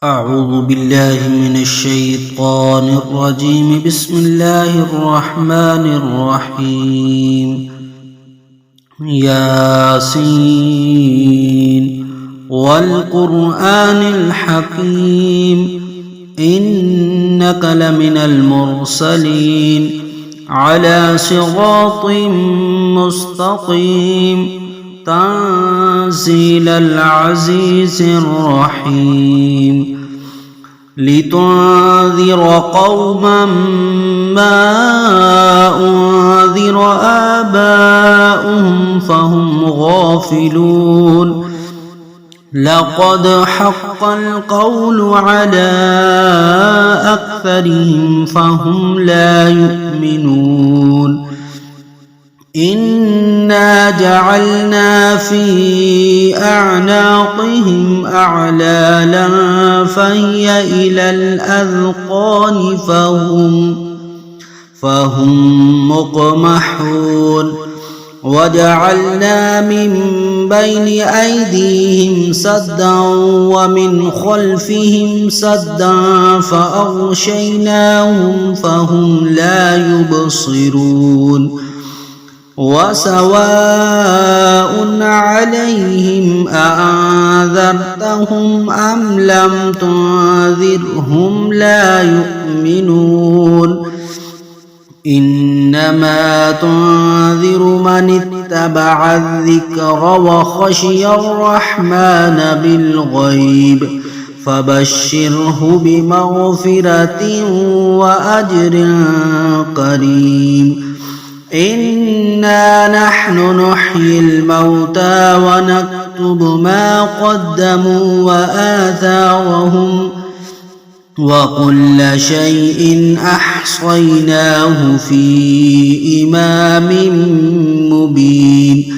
أعوذ بالله من الشيطان الرجيم. بسم الله الرحمن الرحيم. ياسين والقرآن الحكيم إنك لمن المرسلين على صراط مستقيم تنزيل العزيز الرحيم لتنذر قوما ما أنذر آباؤهم فهم غافلون لقد حق القول على أكثرهم فهم لا يؤمنون إنا جعلنا في أعناقهم أغلالا فهي إلى الأذقان فهم مقمحون وجعلنا من بين أيديهم سدا ومن خلفهم سدا فأغشيناهم فهم لا يبصرون وسواء عليهم أأنذرتهم أم لم تنذرهم لا يؤمنون إنما تنذر من اتبع الذكر وخشي الرحمن بالغيب فبشره بمغفرة وأجر كريم إنا نحن نحيي الموتى ونكتب ما قدموا وآثارهم وكل شيء أحصيناه في إمام مبين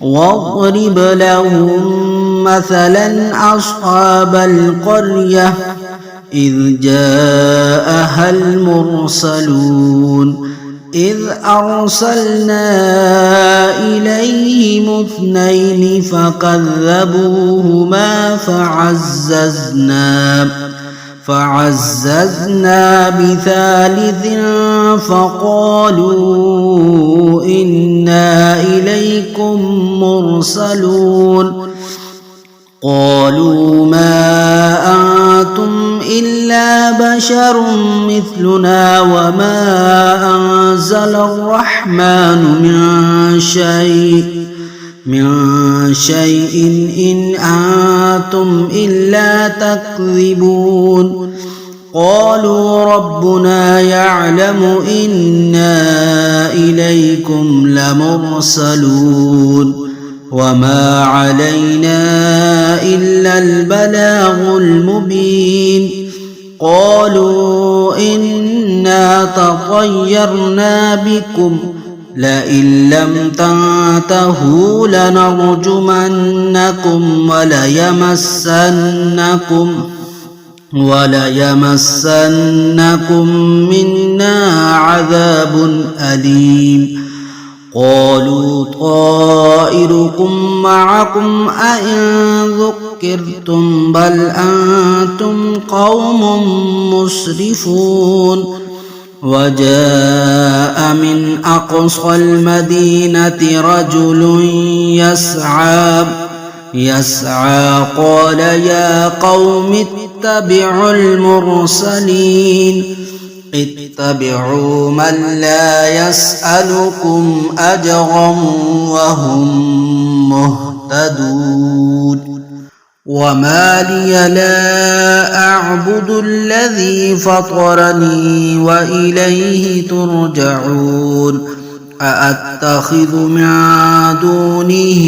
واضرب لهم مثلا أصحاب القرية إذ جاءها المرسلون إذ أرسلنا إليهم اثنين فكذبوهما فعززنا بثالث فقالوا إنا إليكم مرسلون قالوا ما أنتم إلا بشر مثلنا وما أنزل الرحمن من شيء إن أنتم إلا تكذبون قالوا ربنا يعلم إنا إليكم لمرسلون وما علينا إلا البلاغ المبين قالوا إنا تطيرنا بكم لئن لم تنتهوا لنرجمنكم وليمسنكم منا عذاب أليم قالوا طائركم معكم أئن ذكرتم بل أنتم قوم مسرفون وجاء من أقصى المدينة رجل يسعى قال يا قوم اتبعوا المرسلين اتبعوا من لا يسألكم أجرا وهم مهتدون وما لي لا أعبد الذي فطرني وإليه ترجعون أأتخذ من دونه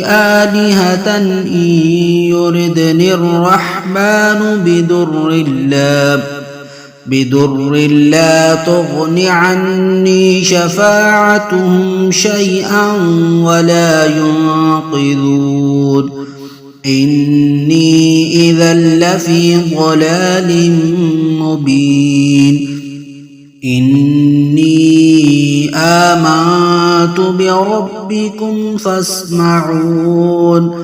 آلهة إن يردني الرحمن بدر لا تغن عني شفاعتهم شيئا ولا ينقذون إني إذا لفي ضلال مبين إني آمنت بربكم فاسمعون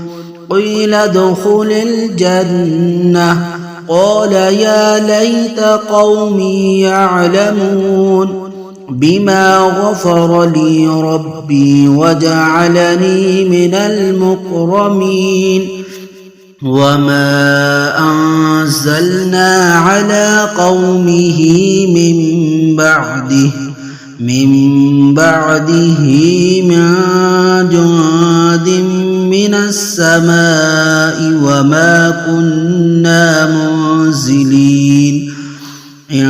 قيل ادخل الجنة قال يا ليت قومي يعلمون بما غفر لي ربي وجعلني من المكرمين وما أنزلنا على قومه من بعده من جند من السماء وما كنا منزلين إن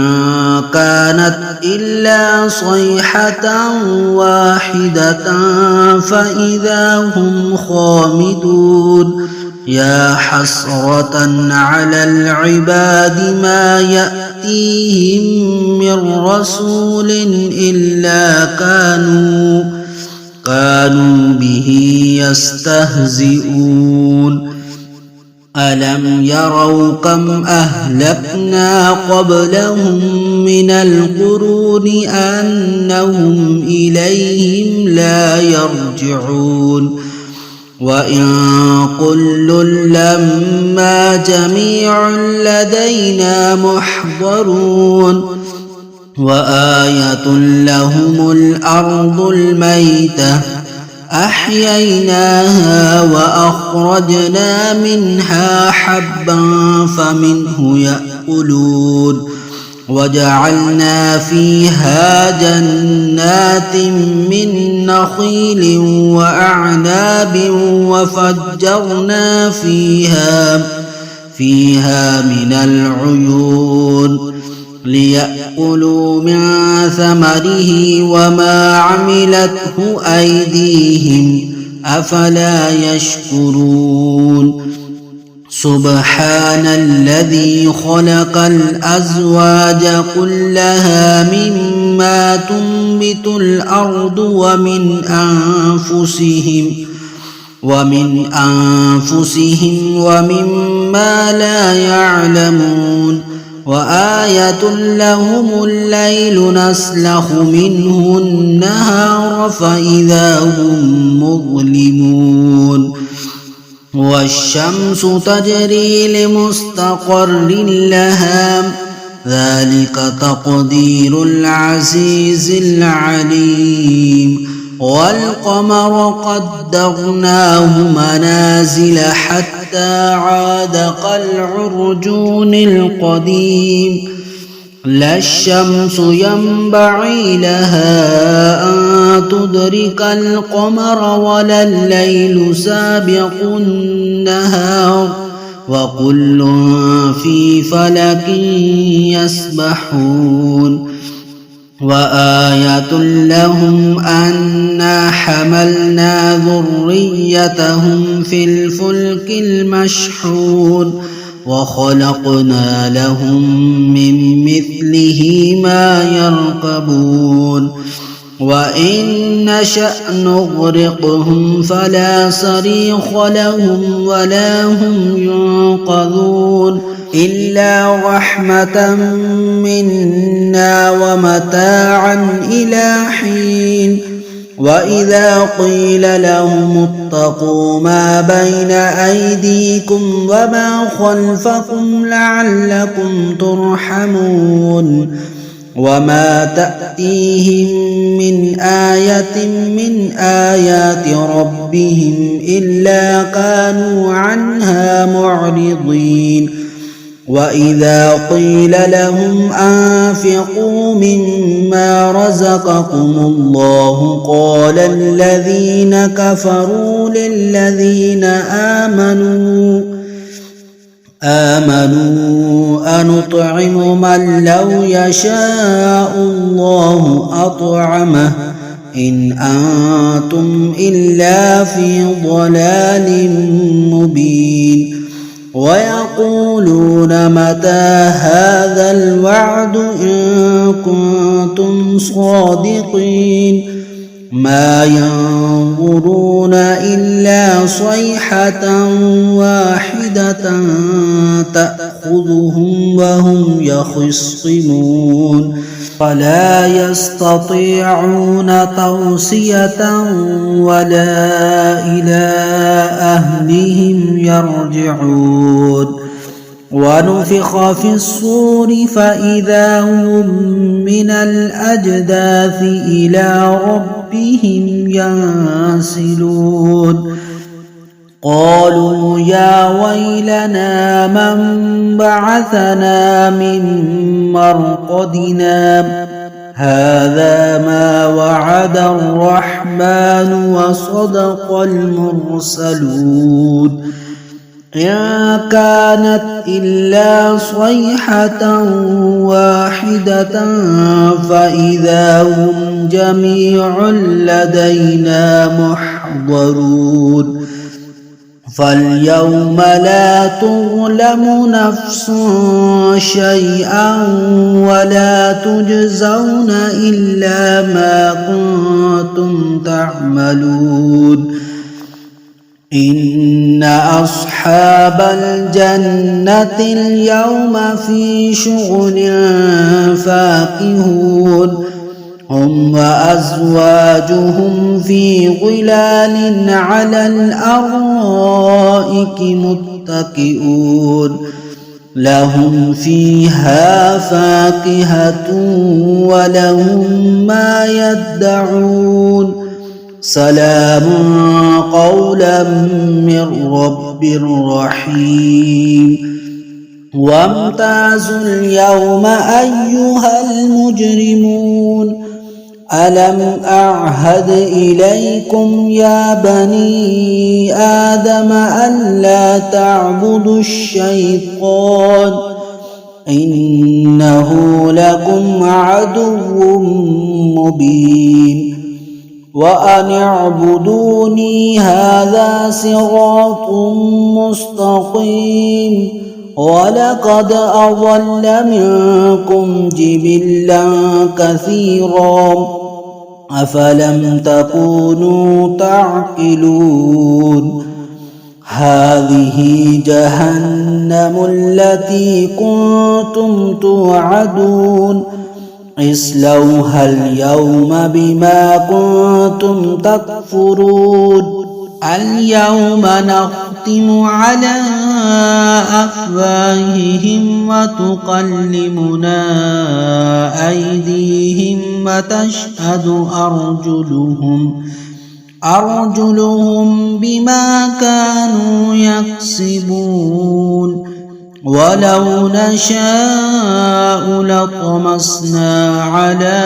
كانت إلا صيحة واحدة فإذا هم خامدون يا حسرة على العباد ما يأتيهم من رسول إلا كانوا به يستهزئون ألم يروا كم أهلكنا قبلهم من القرون أنهم إليهم لا يرجعون وإن كل لما جميع لدينا محضرون وآية لهم الأرض الميتة أحييناها وأخرجنا منها حبا فمنه يأكلون وجعلنا فيها جنات من نخيل وأعناب وفجرنا فيها من العيون ليأكلوا من ثمره وما عملته أيديهم أفلا يشكرون سبحان الذي خلق الأزواج كلها مما تنبت الأرض ومن أنفسهم ومما لا يعلمون وآية لهم الليل نسلخ منه النهار فإذا هم مظلمون والشمس تجري لمستقر لها ذلك تقدير العزيز العليم والقمر قدرناه منازل حتى عاد كالعرجون القديم لا الشمس ينبغي لها أن تدرك القمر ولا الليل سابق النهار وكل في فلك يسبحون وآية لهم أنا حملنا ذريتهم في الفلك المشحون وخلقنا لهم من مثله ما يركبون وإن نشأ نغرقهم فلا صريخ لهم ولا هم ينقذون إلا رحمة منا ومتاعا إلى حين وإذا قيل لهم اتقوا ما بين أيديكم وما خلفكم لعلكم ترحمون وما تأتيهم من آية من آيات ربهم إلا كانوا عنها معرضين وإذا قيل لهم أنفقوا مما رزقكم الله قال الذين كفروا للذين آمنوا أنطعم من لو يشاء الله أطعمه إن أنتم إلا في ضلال مبين ويقولون متى هذا الوعد إن كنتم صادقين ما ينظرون ينظرون إلا صيحة واحدة تأخذهم وهم يخصمون فلا يستطيعون توصية ولا إلى أهلهم يرجعون ونفخ في الصور فإذا هم من الأجداث إلى ربهم ينسلون قالوا يا ويلنا من بعثنا من مرقدنا هذا ما وعد الرحمن وصدق المرسلون إن كانت إلا صيحة واحدة فإذا هم جميع لدينا محضرون فاليوم لا تظلم نفس شيئا ولا تجزون إلا ما كنتم تعملون إن أصحاب الجنة اليوم في شغل فاكهون هم وأزواجهم في ظلال على الأرائك متكئون لهم فيها فاكهة ولهم ما يدعون سلام قولا من رب رحيم وامتازوا اليوم أيها المجرمون ألم أعهد إليكم يا بني آدم ألا تعبدوا الشيطان إنه لكم عدو مبين وأن اعبدوني هذا صراط مستقيم ولقد أضل منكم جبلا كثيرا أفلم تكونوا تعقلون هذه جهنم التي كنتم توعدون اصلوها اليوم بما كنتم تكفرون اليوم نختم على أفواههم وتكلمنا أيديهم وتشهد أرجلهم بما كانوا يكسبون ولو نشاء لطمسنا على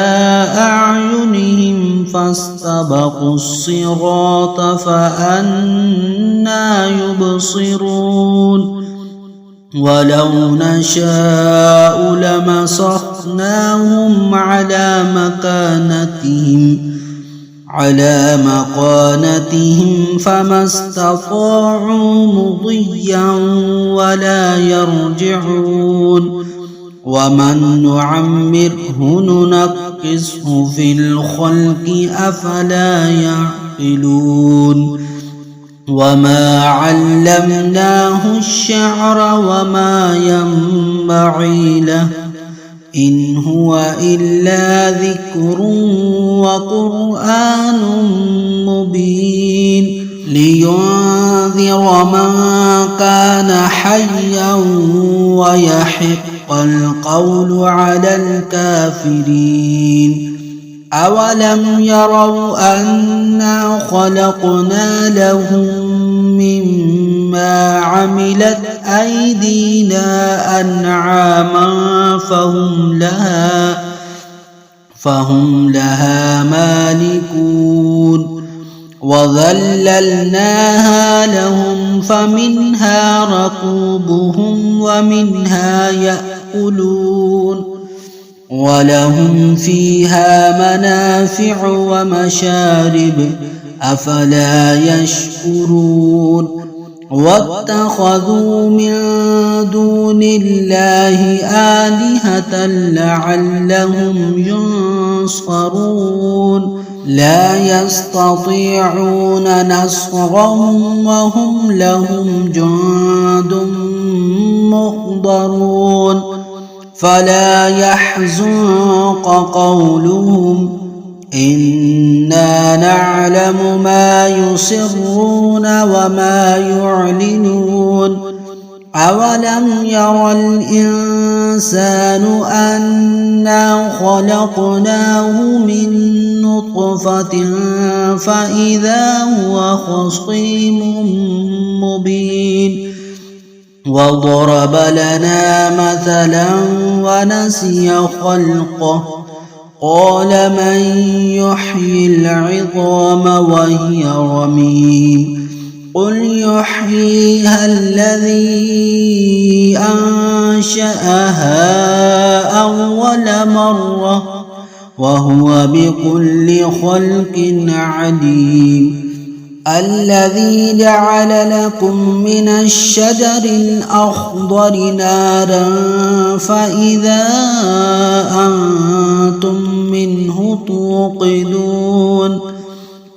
أعينهم فاستبقوا الصراط فأنى يبصرون ولو نشاء لمسخناهم على مكانتهم فما استطاعوا مضيا ولا يرجعون ومن نعمره ننكسه في الخلق أفلا يعقلون وما علمناه الشعر وما ينبغي له إن هو إلا ذكر وقرآن مبين لينذر من كان حيا ويحق القول على الكافرين أولم يروا أنا خلقنا لهم مما عملت أيدينا أنعاما فهم لها مالكون وظللناها لهم فمنها ركوبهم ومنها يأكلون ولهم فيها منافع ومشارب أفلا يشكرون واتخذوا من دون الله آلهة لعلهم ينصرون لا يستطيعون نصرهم وهم لهم جند محضرون فلا يحزنك قولهم إنا نعلم ما يسرون وما يعلنون أولم ير الإنسان أنا خلقناه من نطفة فإذا هو خصيم مبين وضرب لنا مثلا ونسي خلقه قال من يحيي العظام وهي رميم قل يحييها الذي أنشأها أول مرة وهو بكل خلق عليم الذي جعل لكم من الشجر الأخضر نارا فإذا أنتم منه توقدون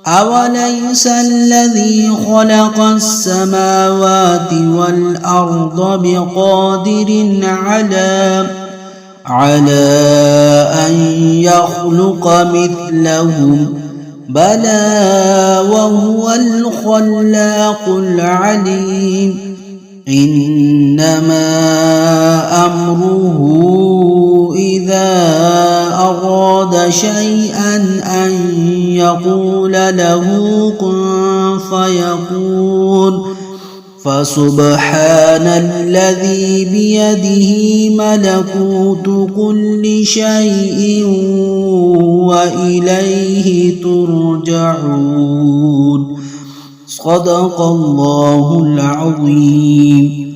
أوليس الذي خلق السماوات والأرض بقادر على أن يخلق مثلهم بلى وهو الخلاق العليم إنما أمره إذا أراد شيئا أن يقول له كن فيكون فسبحان الذي بيده ملكوت كل شيء وإليه ترجعون صدق الله العظيم.